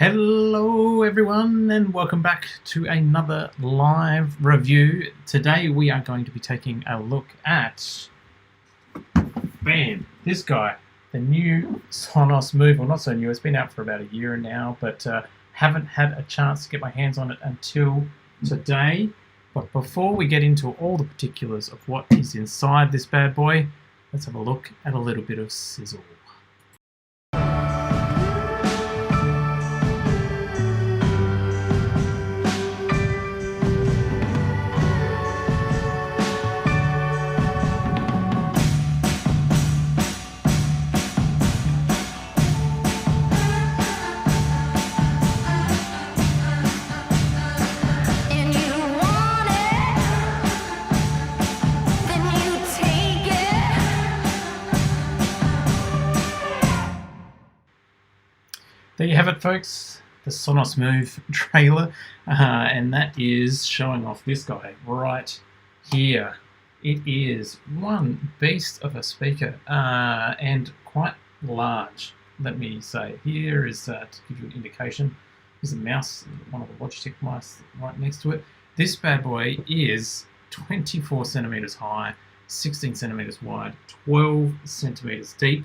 Hello everyone and welcome back to another live review. Today we are going to be taking a look at, this guy, the new Sonos Move. Well, not so new, it's been out for about a year now, but haven't had a chance to get my hands on it until today. But before we get into all the particulars of what is inside this bad boy, let's have a look at a little bit of sizzle. There you have it, folks, the Sonos Move trailer, and that is showing off this guy right here. It is one beast of a speaker, and quite large, let me say. Here is, to give you an indication, here's a mouse, one of the Logitech mice right next to it. This bad boy is 24 centimeters high, 16 centimeters wide, 12 centimeters deep.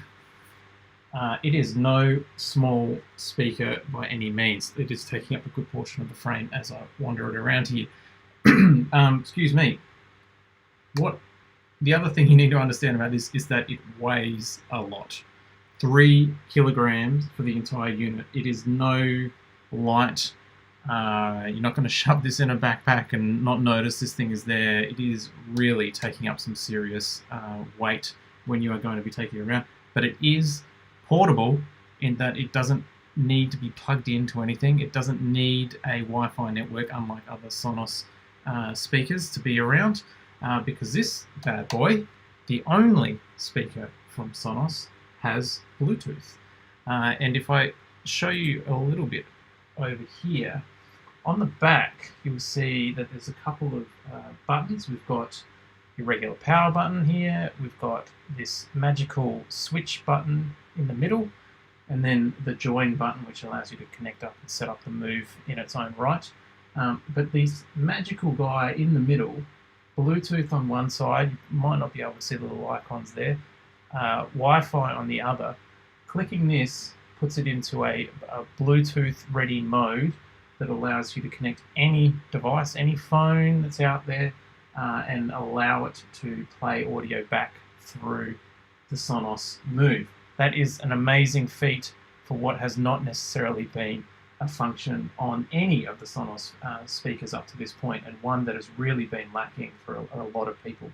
It is no small speaker by any means. It is taking up a good portion of the frame as I wander it around here. Excuse me. The other thing you need to understand about this is that it weighs a lot. 3 kilograms for the entire unit. It is no light. You're not going to shove this in a backpack and not notice this thing is there. It is really taking up some serious weight when you are going to be taking it around. But it is portable in that it doesn't need to be plugged into anything. It doesn't need a Wi-Fi network, unlike other Sonos speakers, to be around, because this bad boy, the only speaker from Sonos, has Bluetooth. And if I show you a little bit over here, on the back you'll see that there's a couple of buttons. We've got your regular power button here, we've got this magical switch button in the middle, and then the join button, which allows you to connect up and set up the Move in its own right. But this magical guy in the middle, Bluetooth on one side, you might not be able to see the little icons there, Wi-Fi on the other. Clicking this puts it into a Bluetooth ready mode that allows you to connect any device, any phone that's out there, and allow it to play audio back through the Sonos Move. That is an amazing feat for what has not necessarily been a function on any of the Sonos speakers up to this point, and one that has really been lacking for a lot of people.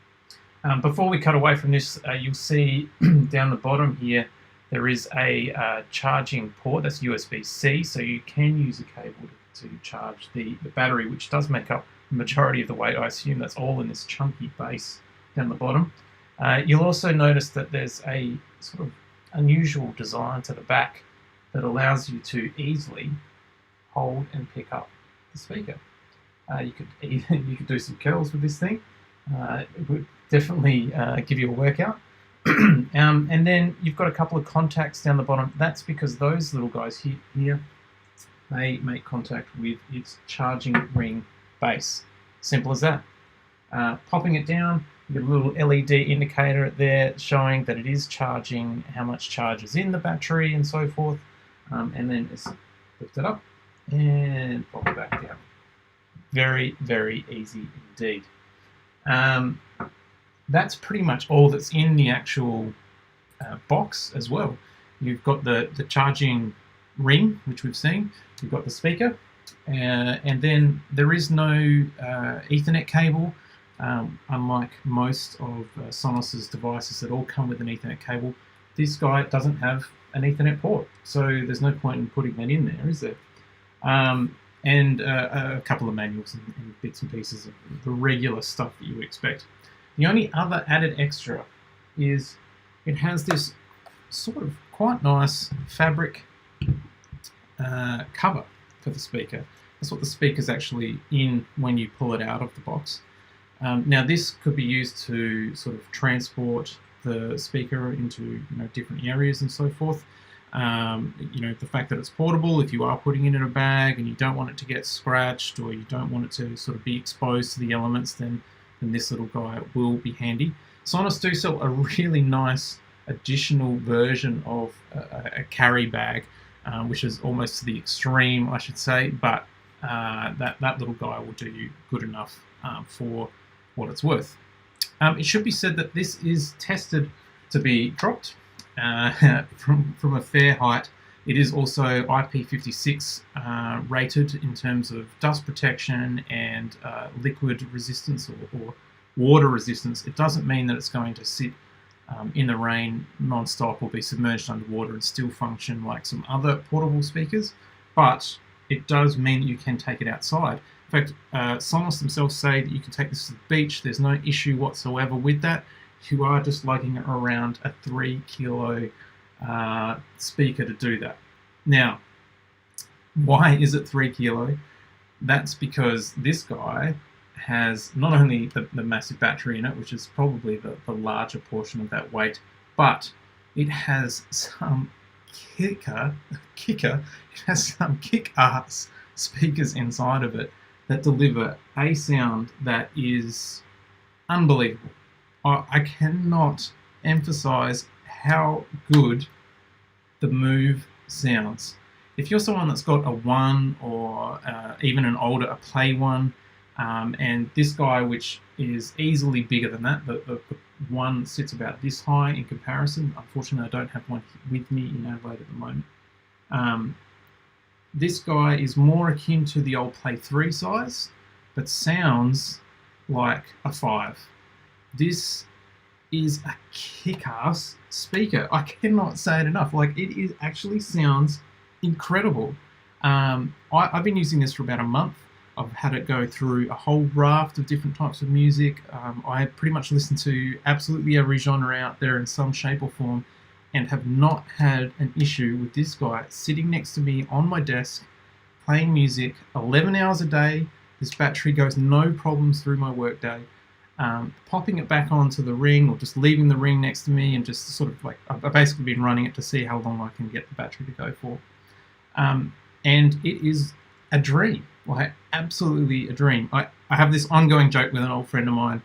Before we cut away from this, you'll see down the bottom here there is a charging port. That's USB-C, so you can use a cable to charge the battery, which does make up the majority of the weight. I assume that's all in this chunky base down the bottom. You'll also notice that there's a sort of unusual design to the back that allows you to easily hold and pick up the speaker. You could do some curls with this thing. It would definitely give you a workout. And then you've got a couple of contacts down the bottom. That's because those little guys here, they make contact with its charging ring base. Simple as that. Popping it down, you get a little LED indicator there showing that it is charging, how much charge is in the battery and so forth. And then it's lift it up and pop it back down. Very, very easy indeed. That's pretty much all that's in the actual box as well. You've got the charging ring, which we've seen. You've got the speaker, and then there is no Ethernet cable. Unlike most of Sonos's devices that all come with an Ethernet cable, this guy doesn't have an Ethernet port, so there's no point in putting that in there, is there? And a couple of manuals and bits and pieces of the regular stuff that you would expect. The only other added extra is it has this sort of quite nice fabric cover for the speaker. That's what the speaker's actually in when you pull it out of the box. Now this could be used to sort of transport the speaker into different areas and so forth. The fact that it's portable, if you are putting it in a bag and you don't want it to get scratched or you don't want it to sort of be exposed to the elements, then this little guy will be handy. Sonos do sell a really nice additional version of a carry bag, which is almost to the extreme, I should say, but that little guy will do you good enough for what it's worth. It should be said that this is tested to be dropped from a fair height. It is also IP56 rated in terms of dust protection and liquid resistance or water resistance. It doesn't mean that it's going to sit in the rain non-stop or be submerged underwater and still function like some other portable speakers, but it does mean that you can take it outside. In fact, Sonos themselves say that you can take this to the beach. There's no issue whatsoever with that. You are just lugging around a 3 kilo speaker to do that. Now, why is it 3 kilo? That's because this guy has not only the massive battery in it, which is probably the larger portion of that weight, but it has some kick-ass speakers inside of it that deliver a sound that is unbelievable. I cannot emphasize how good the Move sounds. If you're someone that's got a One or even an older, a Play One, and this guy, which is easily bigger than that, the One sits about this high in comparison. Unfortunately, I don't have one with me in Adelaide at the moment. This guy is more akin to the old Play 3 size, but sounds like a 5. This is a kick-ass speaker. I cannot say it enough. It actually sounds incredible. I've been using this for about a month. I've had it go through a whole raft of different types of music. I pretty much listen to absolutely every genre out there in some shape or form, and have not had an issue with this guy sitting next to me on my desk, playing music 11 hours a day. This battery goes no problems through my workday. Popping it back onto the ring or just leaving the ring next to me and just sort of I've basically been running it to see how long I can get the battery to go for. And it is a dream, absolutely a dream. I have this ongoing joke with an old friend of mine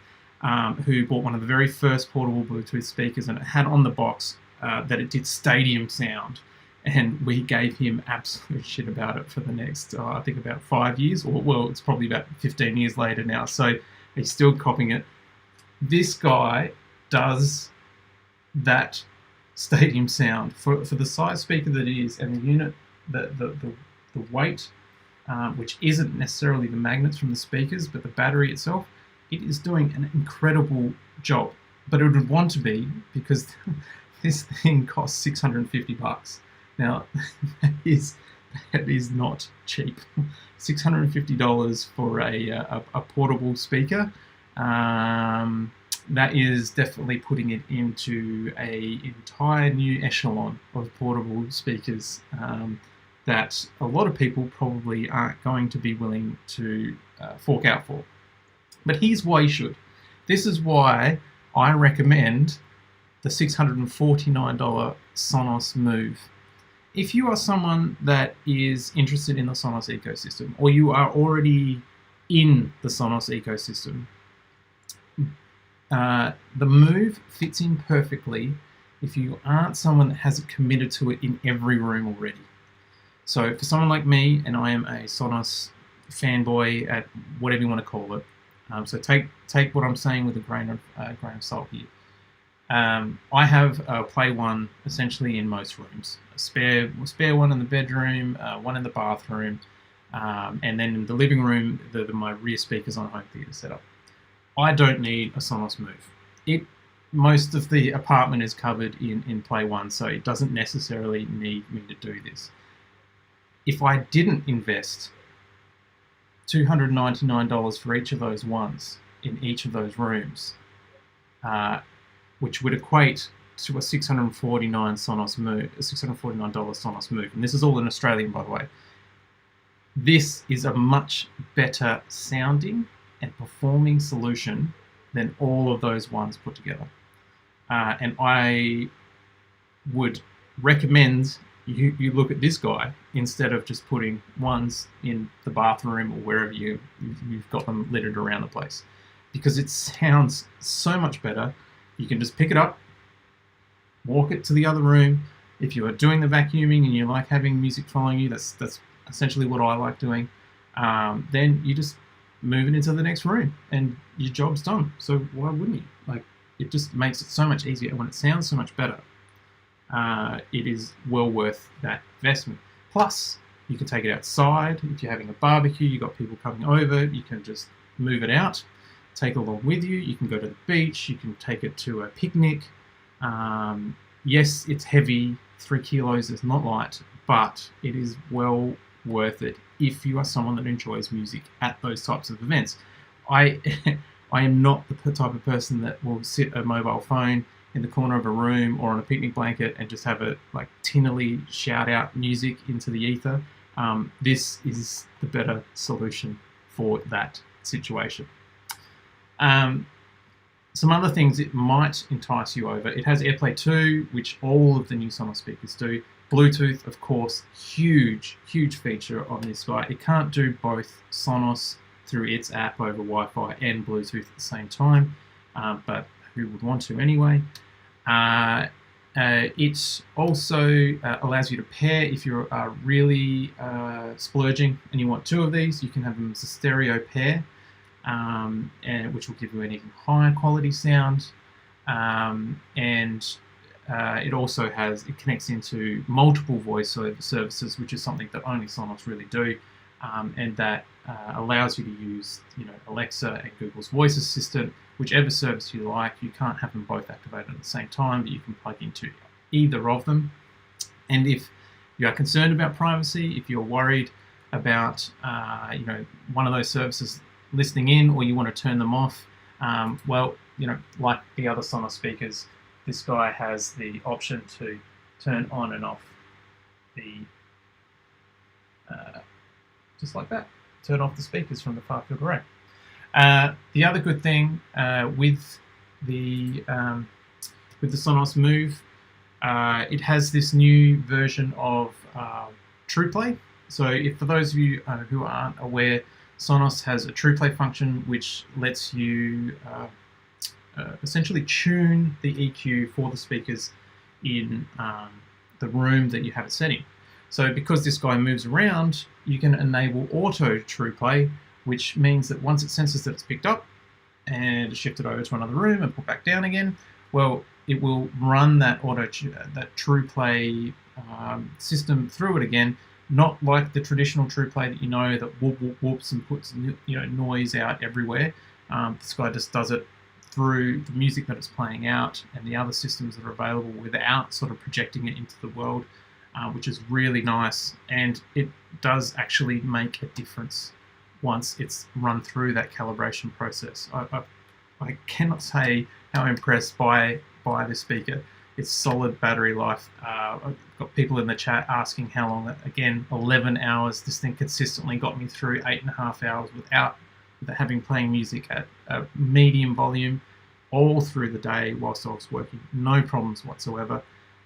who bought one of the very first portable Bluetooth speakers, and it had on the box that it did stadium sound, and we gave him absolute shit about it for the next, I think about 5 years, or well, it's probably about 15 years later now, so he's still copying it. This guy does that stadium sound for the size speaker that it is, and the unit, the weight, which isn't necessarily the magnets from the speakers, but the battery itself. It is doing an incredible job, but it would want to be, because this thing costs $650. Now, that is not cheap. $650 for a portable speaker. That is definitely putting it into an entire new echelon of portable speakers that a lot of people probably aren't going to be willing to fork out for. But here's why you should. This is why I recommend the $649 Sonos Move. If you are someone that is interested in the Sonos ecosystem, or you are already in the Sonos ecosystem, the Move fits in perfectly if you aren't someone that hasn't committed to it in every room already. So for someone like me, and I am a Sonos fanboy at whatever you want to call it, so take what I'm saying with a grain of salt here. I have a Play One essentially in most rooms. A spare one in the bedroom, one in the bathroom, and then in the living room, my rear speakers on home theater setup. I don't need a Sonos Move. Most of the apartment is covered in Play One, so it doesn't necessarily need me to do this. If I didn't invest $299 for each of those ones in each of those rooms, which would equate to a $649 Sonos Move, $649 Sonos Move, and this is all in Australian, by the way. This is a much better sounding and performing solution than all of those ones put together. And I would recommend you look at this guy instead of just putting ones in the bathroom or wherever you've got them littered around the place, because it sounds so much better. You can just pick it up, walk it to the other room. If you are doing the vacuuming and you like having music following you, that's essentially what I like doing. Then you just move it into the next room and your job's done. So why wouldn't you? Like, it just makes it so much easier. When it sounds so much better, it is well worth that investment. Plus, you can take it outside. If you're having a barbecue, you've got people coming over, you can just move it out, take it along with you. You can go to the beach, you can take it to a picnic. Yes, it's heavy, 3 kilos is not light, but it is well worth it if you are someone that enjoys music at those types of events. I am not the type of person that will sit a mobile phone in the corner of a room or on a picnic blanket and just have it like tinnily shout out music into the ether. This is the better solution for that situation. Some other things it might entice you over. It has AirPlay 2, which all of the new Sonos speakers do. Bluetooth, of course, huge feature on this guy. It can't do both Sonos through its app over Wi-Fi and Bluetooth at the same time, but who would want to anyway? It also allows you to pair. If you're really splurging and you want two of these, you can have them as a stereo pair, and which will give you an even higher quality sound. It also it connects into multiple voice services, which is something that only Sonos really do, and that allows you to use, Alexa and Google's voice assistant, whichever service you like. You can't have them both activated at the same time, but you can plug into either of them. And if you are concerned about privacy, if you're worried about one of those services listening in, or you want to turn them off, like the other Sonos speakers, this guy has the option to turn on and off just like that. Turn off the speakers from the far field array. The other good thing with the Sonos Move, it has this new version of TruePlay. So for those of you who aren't aware, Sonos has a TruePlay function which lets you essentially tune the EQ for the speakers in the room that you have it set in. So because this guy moves around, you can enable auto TruePlay, which means that once it senses that it's picked up and shifted over to another room and put back down again, well, it will run that TruePlay system through it again, not like the traditional TruePlay that that whoops and puts noise out everywhere. This guy just does it through the music that it's playing out and the other systems that are available without sort of projecting it into the world, which is really nice. And it does actually make a difference once it's run through that calibration process. I cannot say how impressed by this speaker. It's solid battery life. I've got people in the chat asking how long. Again, 11 hours. This thing consistently got me through 8.5 hours without having playing music at a medium volume all through the day whilst I was working. No problems whatsoever.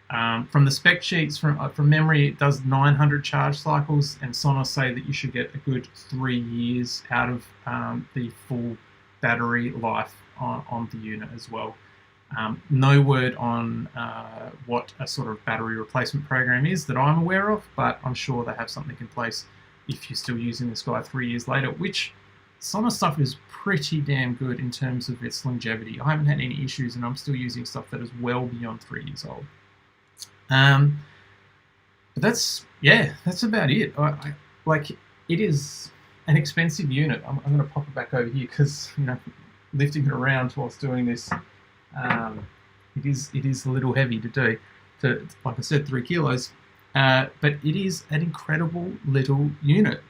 From the spec sheets, from memory, it does 900 charge cycles, and Sonos say that you should get a good 3 years out of the full battery life on the unit as well. No word on what a sort of battery replacement program is that I'm aware of, but I'm sure they have something in place if you're still using this guy 3 years later, which Sonos stuff is pretty damn good in terms of its longevity. I haven't had any issues, and I'm still using stuff that is well beyond 3 years old. But that's about it. Like, it is an expensive unit. I'm going to pop it back over here because, you know, lifting it around whilst doing this, it is a little heavy to do. Like I said, 3 kilos. But it is an incredible little unit.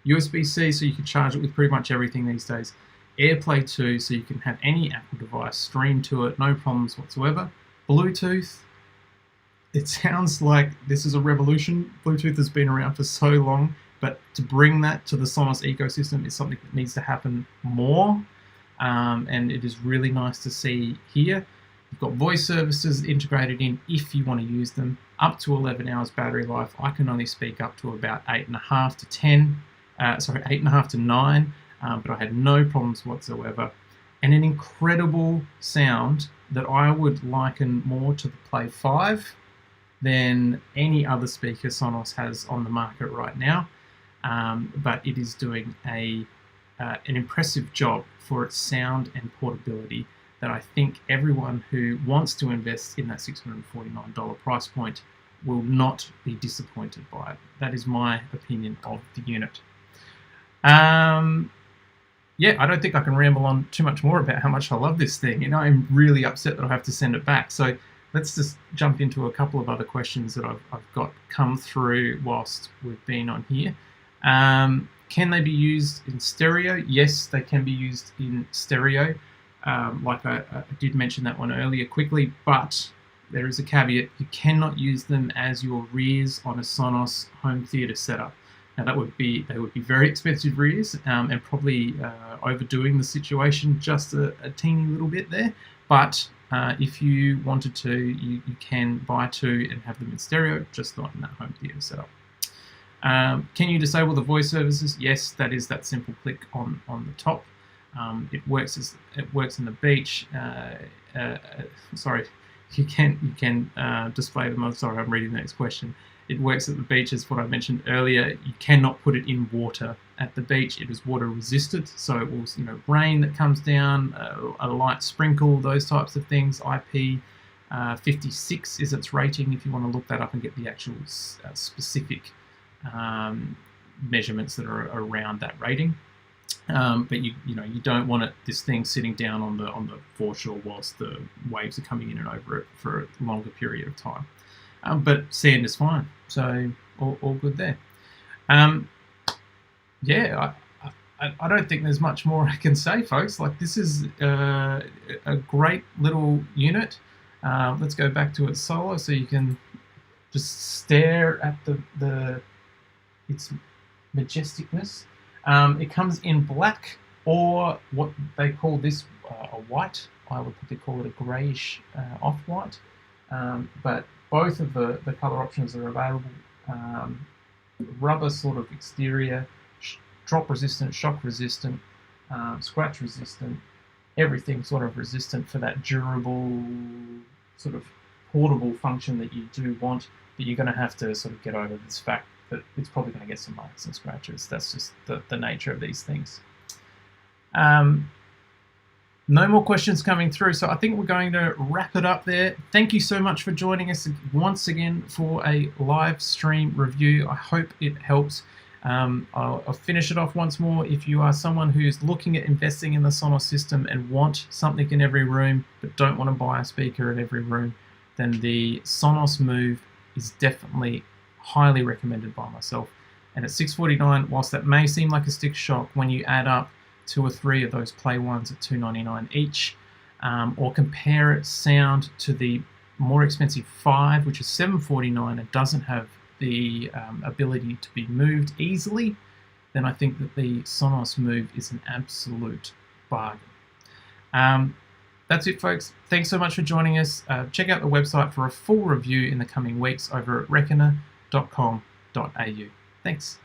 USB-C, so you can charge it with pretty much everything these days. AirPlay 2, so you can have any Apple device stream to it, no problems whatsoever. Bluetooth, it sounds like this is a revolution. Bluetooth has been around for so long, but to bring that to the Sonos ecosystem is something that needs to happen more, and it is really nice to see here. You've got voice services integrated in if you want to use them, up to 11 hours battery life. I can only speak up to about 8.5 to 10. 8.5 to 9, but I had no problems whatsoever. And an incredible sound that I would liken more to the Play 5 than any other speaker Sonos has on the market right now. But it is doing an impressive job for its sound and portability that I think everyone who wants to invest in that $649 price point will not be disappointed by it. That is my opinion of the unit. Yeah, I don't think I can ramble on too much more about how much I love this thing. You know, I'm really upset that I have to send it back. So let's just jump into a couple of other questions that I've got come through whilst we've been on here. Can they be used in stereo? Yes, they can be used in stereo. Like I did mention that one earlier quickly, but there is a caveat. You cannot use them as your rears on a Sonos home theater setup. Now they would be very expensive rears, and probably overdoing the situation just a teeny little bit there. But if you wanted to, you can buy 2 and have them in stereo, just not in that home theater setup. Can you disable the voice services? Yes, that is that simple click on the top. It works in the beach. Sorry, you can display them. I'm sorry, I'm reading the next question. It works at the beach, as what I mentioned earlier. You cannot put it in water at the beach. It is water resistant, so it will, you know, rain that comes down, a light sprinkle, those types of things. IP 56 is its rating. If you want to look that up and get the actual specific measurements that are around that rating. But you don't want this thing sitting down on the foreshore whilst the waves are coming in and over it for a longer period of time. But sand is fine, so all good there. Yeah, I don't think there's much more I can say, folks. Like, this is a great little unit. Let's go back to its solo so you can just stare at its majesticness. It comes in black, or what they call this a white. I would probably call it a greyish off-white. But both of the colour options are available. Rubber sort of exterior, drop resistant, shock resistant, scratch resistant, everything sort of resistant for that durable, sort of portable function that you do want. But you're going to have to sort of get over this fact that it's probably going to get some marks and scratches. That's just the nature of these things. No more questions coming through, so I think we're going to wrap it up there. Thank you so much for joining us once again for a live stream review. I hope it helps. I'll finish it off once more. If you are someone who's looking at investing in the Sonos system and want something in every room but don't want to buy a speaker in every room, then the Sonos Move is definitely highly recommended by myself. And at $649, whilst that may seem like a stick shock, when you add up 2 or 3 of those Play ones at $299 each, or compare its sound to the more expensive 5, which is $749 and doesn't have the ability to be moved easily, then I think that the Sonos Move is an absolute bargain. That's it, folks. Thanks so much for joining us. Check out the website for a full review in the coming weeks over at reckoner.com.au. Thanks.